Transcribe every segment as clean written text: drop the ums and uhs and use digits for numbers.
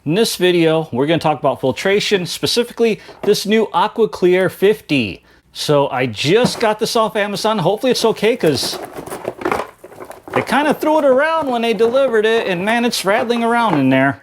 In this video, we're going to talk about filtration, specifically this new Aquaclear 50. So I just got this off Amazon. Hopefully it's okay because they kind of threw it around when they delivered it, and man, it's rattling around in there.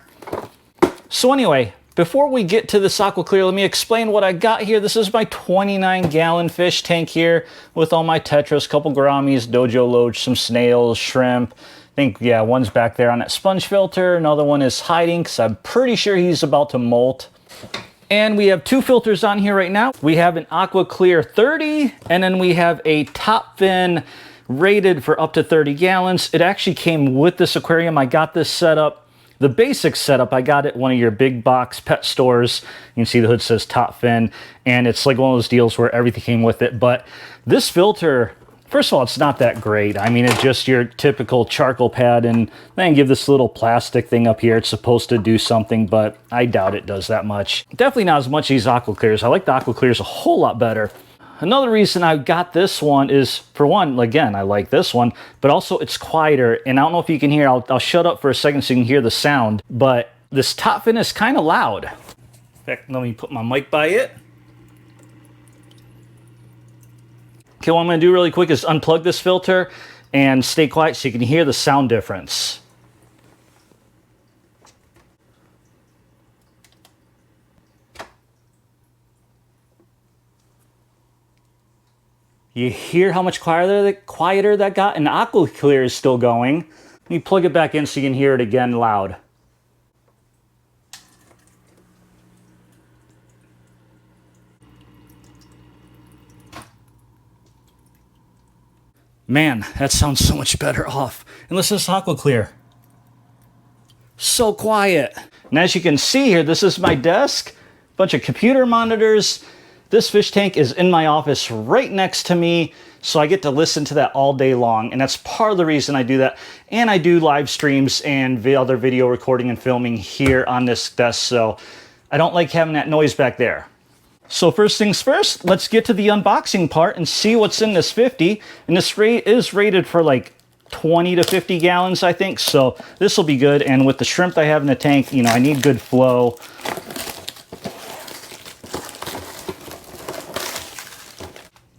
So anyway, before we get to this Aquaclear, let me explain what I got here. This is my 29-gallon fish tank here with all my tetras, couple gouramis, dojo loach, some snails, shrimp. I think, yeah, one's back there on that sponge filter. Another one is hiding because I'm pretty sure he's about to molt. And we have two filters on here right now. We have an Aquaclear 30, and then we have a top fin rated for up to 30 gallons. It actually came with this aquarium. I got this setup, the basic setup, I got it at one of your big box pet stores. You can see the hood says top fin, and it's like one of those deals where everything came with it. But this filter, first of all, it's not that great. I mean, it's just your typical charcoal pad, and then give this little plastic thing up here. It's supposed to do something, but I doubt it does that much. Definitely not as much as these Aquaclears. I like the Aquaclears a whole lot better. Another reason I got this one is, for one, again, I like this one, but also it's quieter. And I don't know if you can hear, I'll shut up for a second so you can hear the sound, but this top fin is kind of loud. In fact, let me put my mic by it. Okay, what I'm going to do really quick is unplug this filter and stay quiet so you can hear the sound difference. You hear how much quieter that got? And the Aquaclear is still going. Let me plug it back in so you can hear it again loud. Man, that sounds so much better off. And listen to this Aquaclear. So quiet. And as you can see here, this is my desk. Bunch of computer monitors. This fish tank is in my office right next to me, so I get to listen to that all day long. And that's part of the reason I do that. And I do live streams and other video recording and filming here on this desk, so I don't like having that noise back there. So first things first, let's get to the unboxing part and see what's in this 50. And this is rated for like 20 to 50 gallons, I think. So this will be good. And with the shrimp I have in the tank, you know, I need good flow.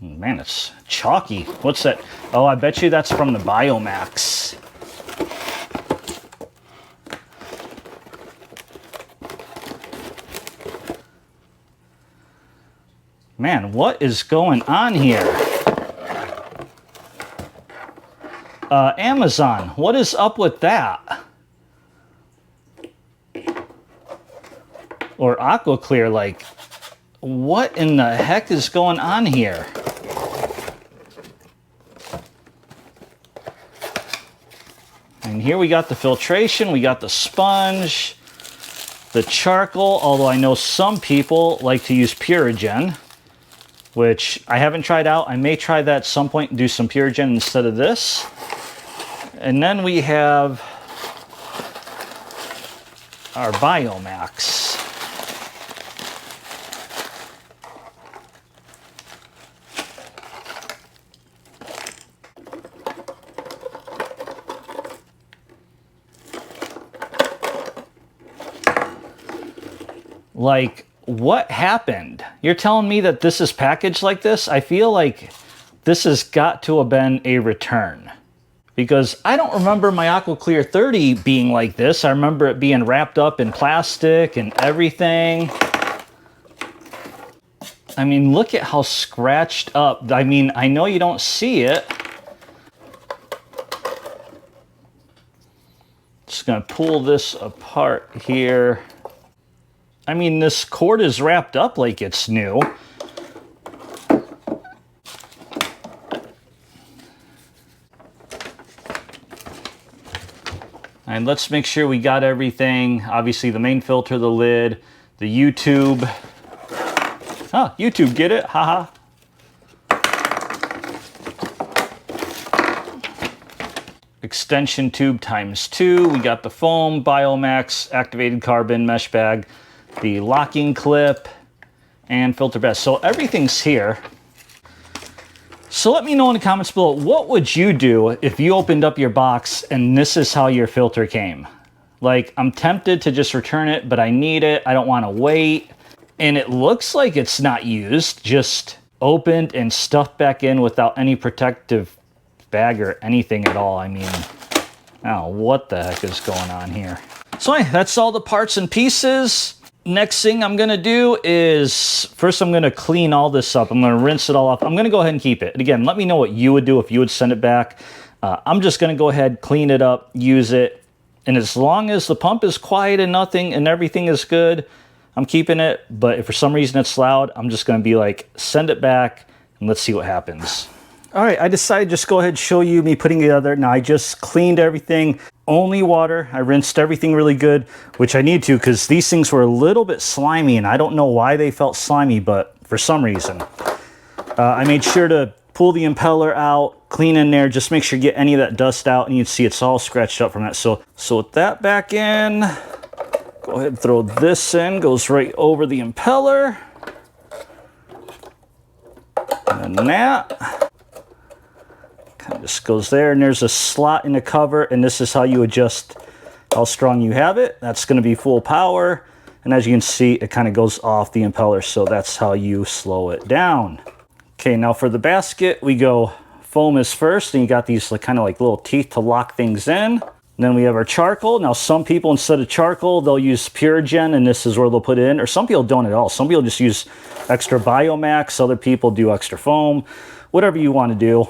Man, it's chalky. What's that? Oh, I bet you that's from the Biomax. Man, what is going on here? Amazon, what is up with that? Or Aquaclear, like, what in the heck is going on here? And here we got the filtration, we got the sponge, the charcoal, although I know some people like to use Purigen, which I haven't tried out. I may try that at some point and do some Purigen instead of this. And then we have our Biomax. Like, what happened? You're telling me that this is packaged like this? I feel like this has got to have been a return. Because I don't remember my Aquaclear 30 being like this. I remember it being wrapped up in plastic and everything. I mean, look at how scratched up. I mean, I know you don't see it. Just gonna pull this apart here. I mean, this cord is wrapped up like it's new. And let's make sure we got everything. Obviously, the main filter, the lid, the YouTube. Huh, YouTube, get it? Haha. Extension tube ×2. We got the foam, Biomax, activated carbon mesh bag, the locking clip, and filter bed. So everything's here. So let me know in the comments below, what would you do if you opened up your box and this is how your filter came? Like, I'm tempted to just return it, but I need it. I don't want to wait. And it looks like it's not used, just opened and stuffed back in without any protective bag or anything at all. I mean, I don't know what the heck is going on here. So anyway, that's all the parts and pieces. Next thing I'm gonna do is, first I'm gonna clean all this up. I'm gonna rinse it all off. I'm gonna go ahead and keep it. And again, let me know what you would do if you would send it back. I'm just gonna go ahead, clean it up, use it. And as long as the pump is quiet and nothing and everything is good, I'm keeping it. But if for some reason it's loud, I'm just going to be like, send it back and let's see what happens. All right, I decided to just go ahead and show you me putting it together. Now I just cleaned everything, only water. I rinsed everything really good, which I need to because these things were a little bit slimy and I don't know why they felt slimy, but for some reason. I made sure to pull the impeller out, clean in there, just make sure you get any of that dust out, and you can see it's all scratched up from that. So with that back in, go ahead and throw this in, goes right over the impeller. And then that kind of just goes there, and there's a slot in the cover, and this is how you adjust how strong you have it. That's going to be full power, and as you can see, it kind of goes off the impeller, so that's how you slow it down. Okay, now for the basket, we go foam is first, and you got these kind of like little teeth to lock things in. And then we have our charcoal. Now some people, instead of charcoal, they'll use Purigen, and this is where they'll put it in. Or some people don't at all. Some people just use extra Biomax. Other people do extra foam. Whatever you want to do.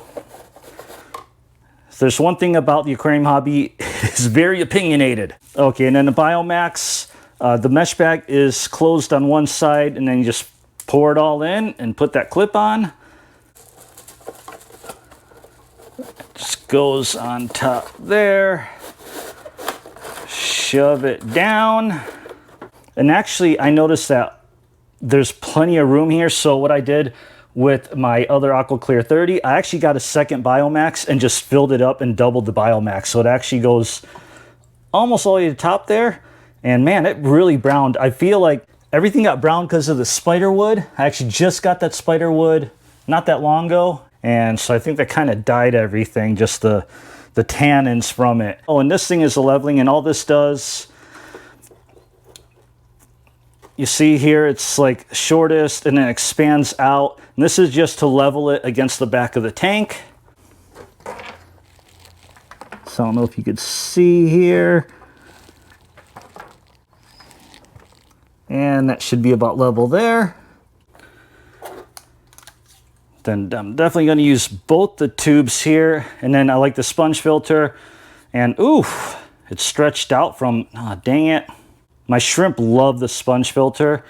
There's one thing about the aquarium hobby, it's very opinionated. Okay, and then the Biomax, the mesh bag is closed on one side, and then you just pour it all in and put that clip on. Just goes on top there. Shove it down. And actually, I noticed that there's plenty of room here. So what I did with my other Aquaclear 30, I actually got a second Biomax and just filled it up and doubled the Biomax. So it actually goes almost all the way to the top there. And man, it really browned. I feel like everything got brown because of the spider wood. I actually just got that spider wood not that long ago. And so I think that kind of dyed everything, just the tannins from it. Oh, and this thing is a leveling, and all this does, you see here, it's like shortest and then expands out. And this is just to level it against the back of the tank. So I don't know if you could see here. And that should be about level there. Then I'm definitely going to use both the tubes here. And then I like the sponge filter. And oof, it's stretched out from, oh, dang it. My shrimp love the sponge filter.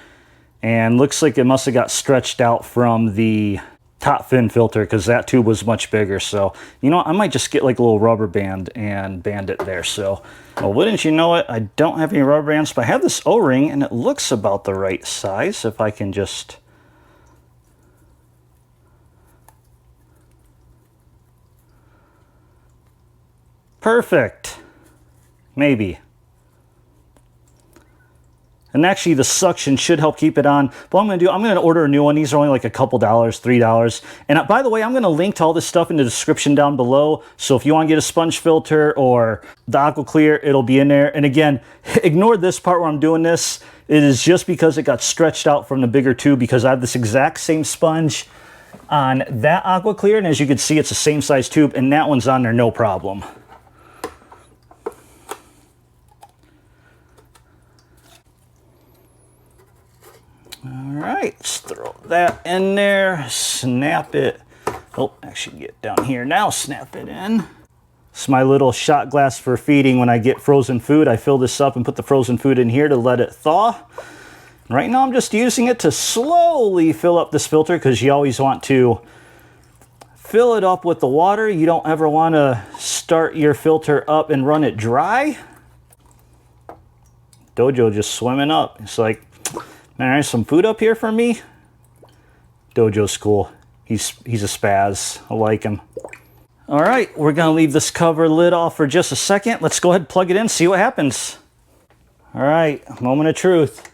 And looks like it must have got stretched out from the top fin filter because that tube was much bigger. So, you know, I might just get like a little rubber band and band it there. So, well, wouldn't you know it, I don't have any rubber bands, but I have this O-ring and it looks about the right size. If I can just... Perfect. Maybe. And actually the suction should help keep it on. But what I'm going to do, I'm going to order a new one. These are only like a couple dollars, $3. And by the way, I'm going to link to all this stuff in the description down below. So if you want to get a sponge filter or the Aquaclear, it'll be in there. And again, ignore this part where I'm doing this. It is just because it got stretched out from the bigger tube, because I have this exact same sponge on that Aquaclear. And as you can see, it's the same size tube, and that one's on there no problem. All right, let's throw that in there, snap it. Oh, actually get down here now, snap it in. It's my little shot glass for feeding when I get frozen food. I fill this up and put the frozen food in here to let it thaw. Right now I'm just using it to slowly fill up this filter, because you always want to fill it up with the water. You don't ever want to start your filter up and run it dry. Dojo just swimming up. It's like, man, there's some food up here for me. Dojo's cool. He's a spaz. I like him. All right, we're gonna leave this cover lid off for just a second. Let's go ahead and plug it in, see what happens. All right, moment of truth.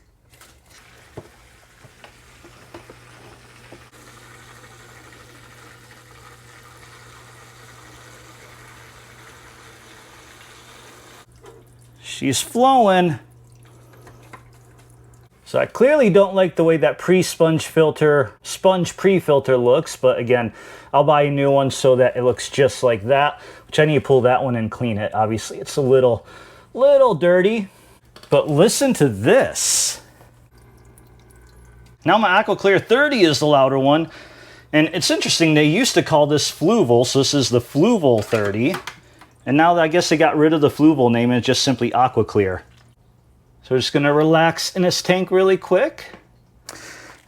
She's flowing. So I clearly don't like the way that sponge pre-filter looks, but again, I'll buy a new one so that it looks just like that, which I need to pull that one and clean it. Obviously, it's a little dirty, but listen to this. Now my Aquaclear 30 is the louder one, and it's interesting, they used to call this Fluval, so this is the Fluval 30, and now I guess they got rid of the Fluval name and it's just simply Aquaclear. So we're just gonna relax in this tank really quick.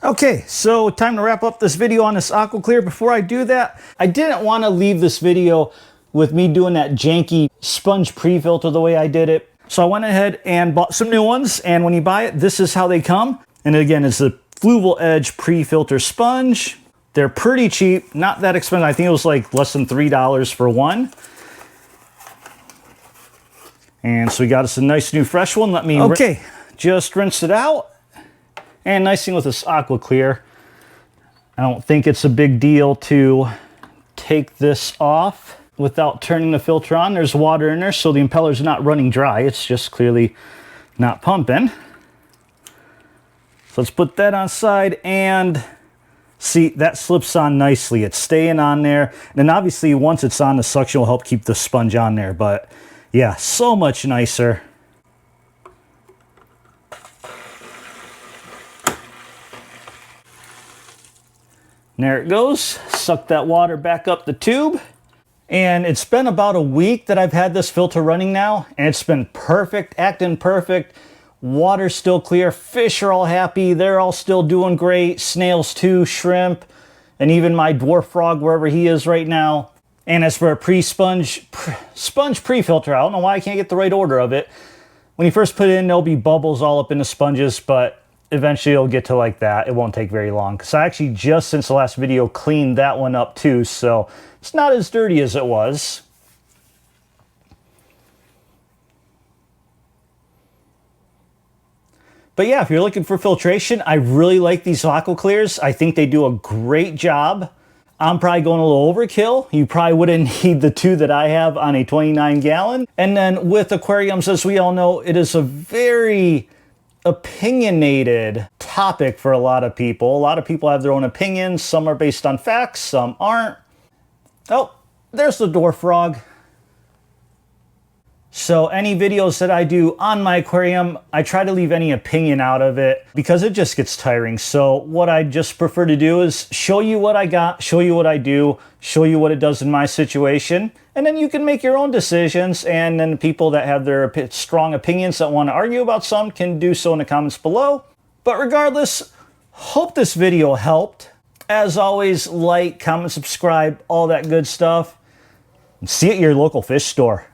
Okay, so time to wrap up this video on this Aquaclear. Before I do that, I didn't want to leave this video with me doing that janky sponge pre-filter the way I did it. So I went ahead and bought some new ones, and when you buy it, this is how they come. And again, it's the Fluval Edge pre-filter sponge. They're pretty cheap, not that expensive. I think it was like less than $3 for one. And so we got us a nice new fresh one. Let me, just rinse it out. And nice thing with this Aquaclear, I don't think it's a big deal to take this off without turning the filter on. There's water in there, so the impeller's not running dry. It's just clearly not pumping. So let's put that on side, and see, that slips on nicely. It's staying on there. And then obviously once it's on, the suction will help keep the sponge on there. But yeah, so much nicer. And there it goes. Suck that water back up the tube. And it's been about a week that I've had this filter running now, and it's been perfect, acting perfect. Water's still clear, fish are all happy, they're all still doing great, snails too, shrimp, and even my dwarf frog wherever he is right now. And as for a sponge pre-filter, I don't know why I can't get the right order of it. When you first put it in, there'll be bubbles all up in the sponges, but eventually it'll get to like that. It won't take very long, because I actually just since the last video cleaned that one up too, so it's not as dirty as it was. But yeah, if you're looking for filtration, I really like these Aquaclears. I think they do a great job. I'm probably going a little overkill. You probably wouldn't need the two that I have on a 29 gallon. And then with aquariums, as we all know, it is a very opinionated topic for a lot of people. A lot of people have their own opinions. Some are based on facts, some aren't. Oh, there's the dwarf frog. So any videos that I do on my aquarium, I try to leave any opinion out of it because it just gets tiring. So what I just prefer to do is show you what I got, show you what I do, show you what it does in my situation, and then you can make your own decisions. And then people that have their strong opinions that want to argue about some can do so in the comments below. But regardless, hope this video helped. As always, like, comment, subscribe, all that good stuff. And see you at your local fish store.